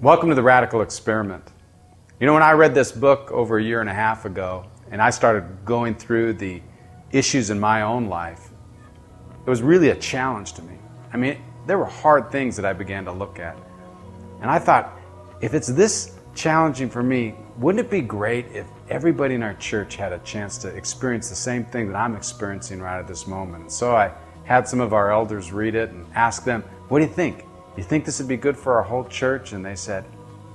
Welcome to the Radical Experiment. You know, when I read this book over a year and a half ago, and I started going through the issues in my own life, it was really a challenge to me. I mean, there were hard things that I began to look at. And I thought, if it's this challenging for me, wouldn't it be great if everybody in our church had a chance to experience the same thing that I'm experiencing right at this moment? And so I had some of our elders read it and ask them, what do you think? You think this would be good for our whole church? And they said,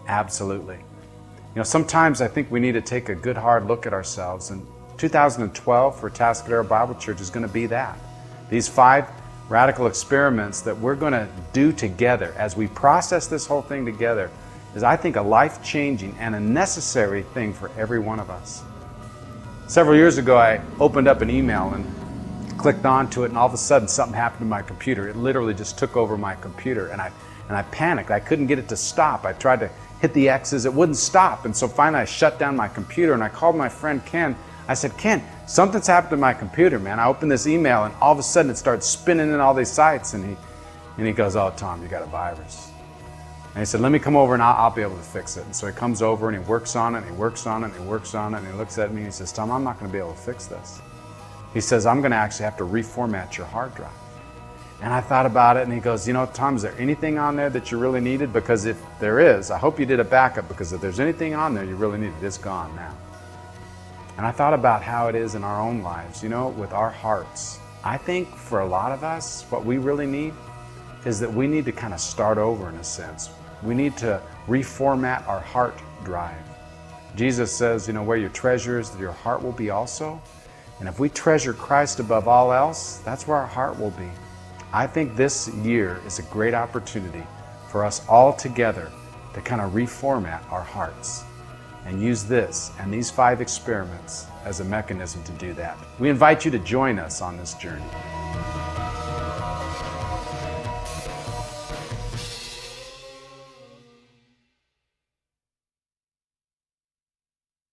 absolutely. You know, sometimes I think we need to take a good hard look at ourselves. And 2012 for Tascadero Bible Church is going to be that. These 5 radical experiments that we're going to do together as we process this whole thing together is, I think, a life-changing and a necessary thing for every one of us. Several years ago, I opened up an email and clicked onto it, and all of a sudden something happened to my computer. It literally just took over my computer, and I panicked. I couldn't get it to stop. I tried to hit the X's, it wouldn't stop, and so finally I shut down my computer and I called my friend Ken. I said, Ken, something's happened to my computer, man. I opened this email and all of a sudden it starts spinning in all these sites, and he goes, oh, Tom, you got a virus. And he said, let me come over and I'll be able to fix it. And so he comes over and he works on it, and he works on it, and he works on it, and he looks at me and he says, Tom, I'm not going to be able to fix this. He says, I'm going to actually have to reformat your hard drive. And I thought about it, and he goes, you know, Tom, is there anything on there that you really needed? Because if there is, I hope you did a backup, because if there's anything on there you really needed, it's gone now. And I thought about how it is in our own lives, you know, with our hearts. I think for a lot of us, what we really need is that we need to kind of start over in a sense. We need to reformat our heart drive. Jesus says, you know, where your treasure is, your heart will be also. And if we treasure Christ above all else, that's where our heart will be. I think this year is a great opportunity for us all together to kind of reformat our hearts and use this and these 5 experiments as a mechanism to do that. We invite you to join us on this journey.